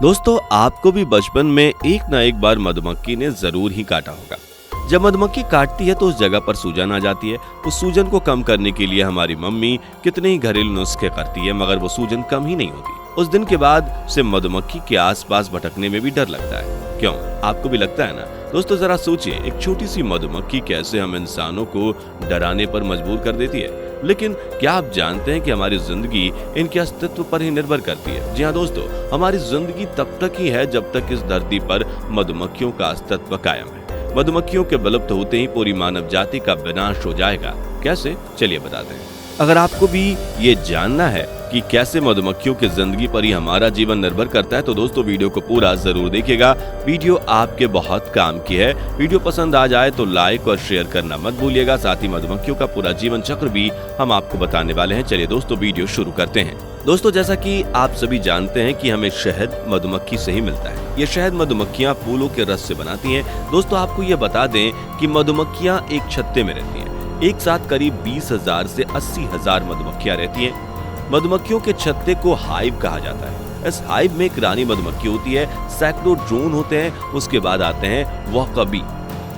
दोस्तों, आपको भी बचपन में एक ना एक बार मधुमक्खी ने जरूर ही काटा होगा। जब मधुमक्खी काटती है तो उस जगह पर सूजन आ जाती है। उस सूजन को कम करने के लिए हमारी मम्मी कितने ही घरेलू नुस्खे करती है, मगर वो सूजन कम ही नहीं होती। उस दिन के बाद से मधुमक्खी के आसपास भटकने में भी डर लगता है। क्यों, आपको भी लगता है ना? दोस्तों, जरा सोचिए, एक छोटी सी मधुमक्खी कैसे हम इंसानों को डराने पर मजबूर कर देती है। लेकिन क्या आप जानते हैं कि हमारी जिंदगी इनके अस्तित्व पर ही निर्भर करती है? जी हाँ दोस्तों, हमारी जिंदगी तब तक ही है जब तक इस धरती पर मधुमक्खियों का अस्तित्व कायम है। मधुमक्खियों के विलुप्त होते ही पूरी मानव जाति का विनाश हो जाएगा। कैसे, चलिए बताते हैं। अगर आपको भी ये जानना है कि कैसे मधुमक्खियों की जिंदगी पर ही हमारा जीवन निर्भर करता है, तो दोस्तों वीडियो को पूरा जरूर देखिएगा। वीडियो आपके बहुत काम की है। वीडियो पसंद आ जाए तो लाइक और शेयर करना मत भूलिएगा। साथ ही मधुमक्खियों का पूरा जीवन चक्र भी हम आपको बताने वाले हैं। चलिए दोस्तों, वीडियो शुरू करते हैं। दोस्तों, जैसा कि आप सभी जानते हैं कि हमें शहद मधुमक्खी से ही मिलता है। ये शहद मधुमक्खियां फूलों के रस से बनाती हैं। दोस्तों, आपको ये बता दें कि मधुमक्खियां एक छत्ते में रहती हैं। एक साथ करीब 20,000 से 80,000 मधुमक्खियां रहती हैं। मधुमक्खियों के छत्ते को हाइव कहा जाता है। इस हाइव में एक रानी मधुमक्खी होती है, सैकड़ों ड्रोन होते हैं, उसके बाद आते हैं वर्कर बी।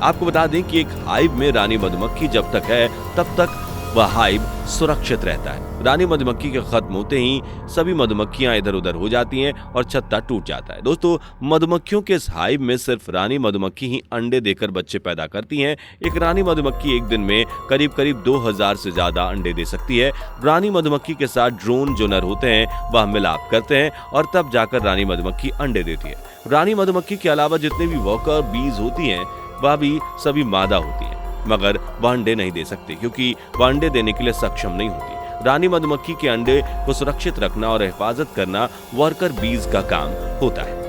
आपको बता दें कि एक हाइव में रानी मधुमक्खी जब तक है तब तक वह हाइव सुरक्षित रहता है। रानी मधुमक्खी के खत्म होते ही सभी मधुमक्खियां इधर उधर हो जाती हैं और छत्ता टूट जाता है। दोस्तों, मधुमक्खियों के इस हाइव में सिर्फ रानी मधुमक्खी ही अंडे देकर बच्चे पैदा करती हैं। एक रानी मधुमक्खी एक दिन में करीब 2000 से ज्यादा अंडे दे सकती है। रानी मधुमक्खी के साथ ड्रोन जो नर होते हैं वह मिलाप करते हैं और तब जाकर रानी मधुमक्खी अंडे देती है। रानी मधुमक्खी के अलावा जितने भी वर्कर बीज होती हैं वह भी सभी मादा होती है, मगर वह अंडे नहीं दे सकती क्योंकि वह अंडे देने के लिए सक्षम नहीं होती। रानी मधुमक्खी के अंडे को सुरक्षित रखना और हिफाजत करना वर्कर बीज का काम होता है।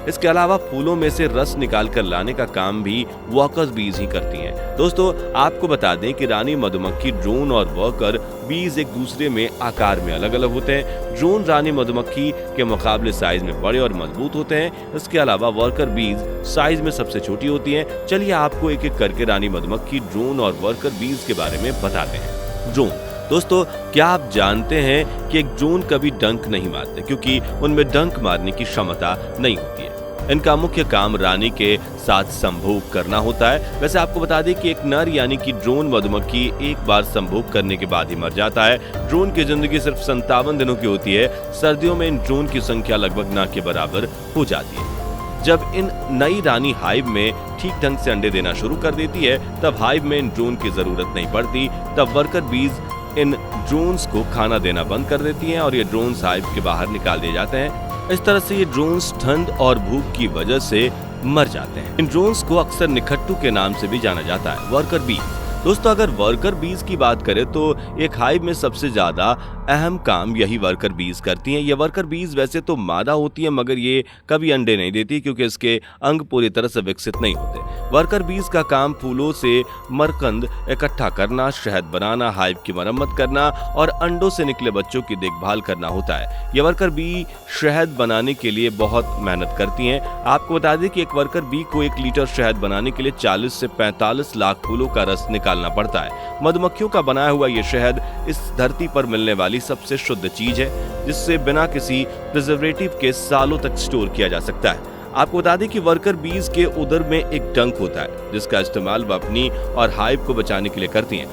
इसके अलावा फूलों में से रस निकाल कर लाने का काम भी वर्कर्स बीज ही करती हैं। दोस्तों, आपको बता दें कि रानी मधुमक्खी, ड्रोन और वर्कर बीज एक दूसरे में आकार में अलग अलग होते हैं। ड्रोन रानी मधुमक्खी के मुकाबले साइज में बड़े और मजबूत होते हैं। इसके अलावा वर्कर बीज साइज में सबसे छोटी होती हैं। चलिए आपको एक एक करके रानी मधुमक्खी, ड्रोन और वर्कर बीज के बारे में बताते हैं। ड्रोन, दोस्तों, क्या आप जानते हैं कि एक ड्रोन कभी डंक नहीं मारते क्योंकि उनमें डंक मारने की क्षमता नहीं होती है। इनका मुख्य काम रानी के साथ संभोग करना होता है। वैसे आपको बता दें कि एक नर यानी कि ड्रोन मधुमक्खी एक बार संभोग करने के बाद ही मर जाता है। ड्रोन की जिंदगी सिर्फ 57 दिनों की होती है। सर्दियों में इन ड्रोन की संख्या लगभग ना के बराबर हो जाती है। जब इन नई रानी हाइव में ठीक ढंग से अंडे देना शुरू कर देती है तब हाइव में इन ड्रोन की जरूरत नहीं पड़ती। तब वर्कर बीज इन ड्रोन्स को खाना देना बंद कर देती हैं और ये ड्रोन्स हाइव के बाहर निकाल दिए जाते हैं। इस तरह से ये ड्रोन्स ठंड और भूख की वजह से मर जाते हैं। इन ड्रोन्स को अक्सर निखट्टू के नाम से भी जाना जाता है। वर्कर बीज, दोस्तों, अगर वर्कर बीज की बात करें तो एक हाइव में सबसे ज्यादा अहम काम यही वर्कर बीज करती हैं। ये वर्कर बीज वैसे तो मादा होती है, मगर ये कभी अंडे नहीं देती क्योंकि इसके अंग पूरी तरह से विकसित नहीं होते। वर्कर बीज का काम फूलों से मरकंद इकट्ठा करना, शहद बनाना, हाइव की मरम्मत करना और अंडों से निकले बच्चों की देखभाल करना होता है। ये वर्कर बी शहद बनाने के लिए बहुत मेहनत करती हैं। आपको बता दें कि एक वर्कर बी को 1 लीटर शहद बनाने के लिए 40 से 45 लाख फूलों का रस निकालना पड़ता है। मधुमक्खियों का बनाया हुआ ये शहद इस धरती पर मिलने वाली सबसे शुद्ध चीज है, जिससे बिना किसी प्रिजर्वेटिव के सालों तक स्टोर किया जा सकता है। आपको बता दें कि वर्कर बीज के उदर में एक डंक होता है जिसका इस्तेमाल वह अपनी और हाइव को बचाने के लिए करती हैं।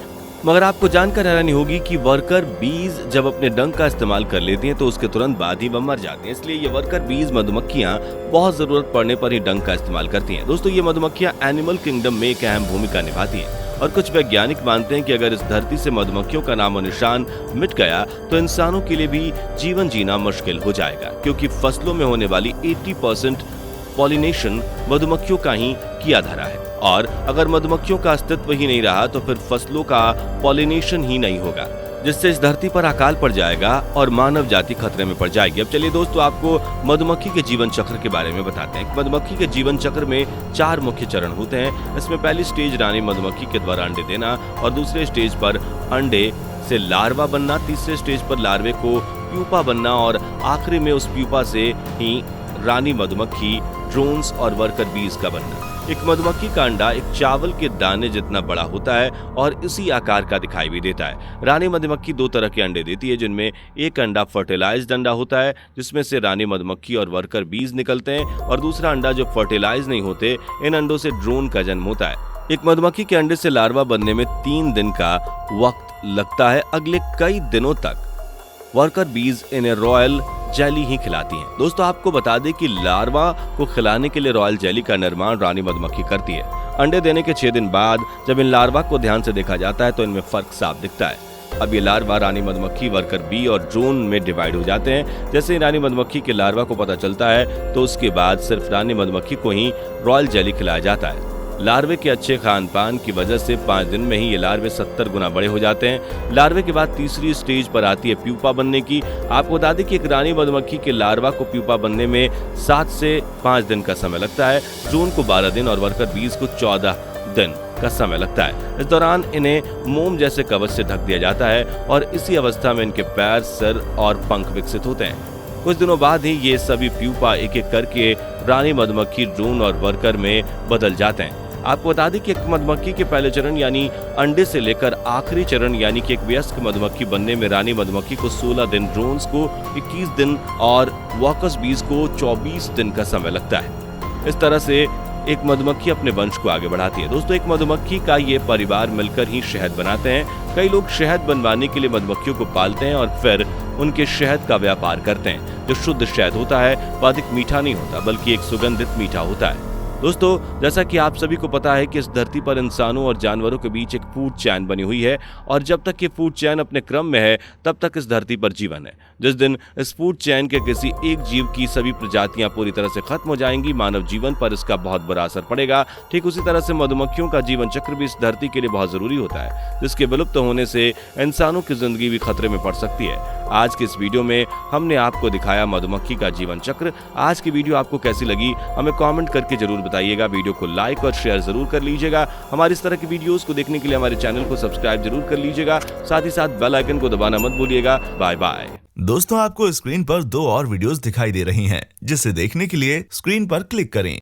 मगर आपको जानकर हैरानी होगी कि वर्कर बीज जब अपने डंक का इस्तेमाल कर लेती हैं तो उसके तुरंत बाद ही वह मर जाती हैं। इसलिए ये वर्कर बीज मधुमक्खियां बहुत जरूरत पड़ने पर ही डंक का इस्तेमाल करती हैं। दोस्तों, ये मधुमक्खियां एनिमल किंगडम में एक अहम भूमिका निभाती हैं और कुछ वैज्ञानिक मानते हैं कि अगर इस धरती से मधुमक्खियों का नामो निशान मिट गया तो इंसानों के लिए भी जीवन जीना मुश्किल हो जाएगा, क्योंकि फसलों में होने वाली 80% पॉलिनेशन मधुमक्खियों का ही किया धरा है। और अगर मधुमक्खियों का अस्तित्व ही नहीं रहा तो फिर फसलों का पॉलिनेशन ही नहीं होगा, जिससे इस धरती पर अकाल पड़ जाएगा और मानव जाति खतरे में पड़ जाएगी। अब चलिए दोस्तों, आपको मधुमक्खी के जीवन चक्र के बारे में बताते हैं। मधुमक्खी के जीवन चक्र में 4 मुख्य चरण होते हैं। इसमें पहली स्टेज रानी मधुमक्खी के द्वारा अंडे देना और दूसरे स्टेज पर अंडे से लार्वा बनना, तीसरे स्टेज पर लार्वे को प्यूपा बनना और आखिरी में उस प्यूपा से ही रानी मधुमक्खी, ड्रोन्स और वर्कर बीज का बनना। एक मधुमक्खी का अंडा एक चावल के दाने जितना बड़ा होता है और इसी आकार का दिखाई भी देता है। रानी मधुमक्खी 2 तरह के अंडे देती है, जिनमें एक अंडा फर्टिलाइज्ड अंडा होता है जिसमें से रानी मधुमक्खी और वर्कर बीज निकलते हैं, और दूसरा अंडा जो फर्टिलाइज नहीं होते, इन अंडों से ड्रोन का जन्म होता है। एक मधुमक्खी के अंडे से लार्वा बनने में 3 दिन का वक्त लगता है। अगले कई दिनों तक वर्कर बीज इन्हें रॉयल जेली ही खिलाती हैं। दोस्तों, आपको बता दें कि लार्वा को खिलाने के लिए रॉयल जेली का निर्माण रानी मधुमक्खी करती है। अंडे देने के 6 दिन बाद जब इन लार्वा को ध्यान से देखा जाता है तो इनमें फर्क साफ दिखता है। अब ये लार्वा रानी मधुमक्खी, वर्कर बी और ड्रोन में डिवाइड हो जाते हैं। जैसे ही रानी मधुमक्खी के लार्वा को पता चलता है तो उसके बाद सिर्फ रानी मधुमक्खी को ही रॉयल जेली खिलाया जाता है। लार्वे के अच्छे खान पान की वजह से 5 दिन में ही ये लार्वे 70 गुना बड़े हो जाते हैं। लार्वे के बाद तीसरी स्टेज पर आती है प्यूपा बनने की। आपको बता दें कि एक रानी मधुमक्खी के लार्वा को प्यूपा बनने में 7 से 5 दिन का समय लगता है। ड्रोन को 12 दिन और वर्कर बीज को 14 दिन का समय लगता है। इस दौरान इन्हें मोम जैसे कवच से ढक दिया जाता है और इसी अवस्था में इनके पैर, सिर और पंख विकसित होते हैं। कुछ दिनों बाद ही ये सभी प्यूपा एक एक करके रानी मधुमक्खी, ड्रोन और वर्कर में बदल जाते हैं। आपको बता दें कि एक मधुमक्खी के पहले चरण यानी अंडे से लेकर आखिरी चरण यानी कि एक वयस्क मधुमक्खी बनने में रानी मधुमक्खी को 16 दिन, ड्रोन्स को 21 दिन और वर्कर्स बीज को 24 दिन का समय लगता है। इस तरह से एक मधुमक्खी अपने वंश को आगे बढ़ाती है। दोस्तों, एक मधुमक्खी का ये परिवार मिलकर ही शहद बनाते हैं। कई लोग शहद बनवाने के लिए मधुमक्खियों को पालते हैं और फिर उनके शहद का व्यापार करते हैं। जो शुद्ध शहद होता है वह अधिक मीठा नहीं होता, बल्कि एक सुगंधित मीठा होता है। दोस्तों, जैसा कि आप सभी को पता है कि इस धरती पर इंसानों और जानवरों के बीच एक फूड चेन बनी हुई है, और जब तक ये फूड चेन अपने क्रम में है तब तक इस धरती पर जीवन है। जिस दिन इस फूड चेन के किसी एक जीव की सभी प्रजातियां पूरी तरह से खत्म हो जाएंगी, मानव जीवन पर इसका बहुत बुरा असर पड़ेगा। ठीक उसी तरह से मधुमक्खियों का जीवन चक्र भी इस धरती के लिए बहुत जरूरी होता है, जिसके विलुप्त होने से इंसानों की जिंदगी भी खतरे में पड़ सकती है। आज के इस वीडियो में हमने आपको दिखाया मधुमक्खी का जीवन चक्र। आज की वीडियो आपको कैसी लगी हमें कमेंट करके जरूर बताइएगा। वीडियो को लाइक और शेयर जरूर कर लीजिएगा। हमारी इस तरह की वीडियोस को देखने के लिए हमारे चैनल को सब्सक्राइब जरूर कर लीजिएगा। साथ ही साथ बेल आइकन को दबाना मत भूलिएगा। Bye bye. दोस्तों, आपको स्क्रीन पर 2 और वीडियोस दिखाई दे रही हैं, जिसे देखने के लिए स्क्रीन पर क्लिक करें।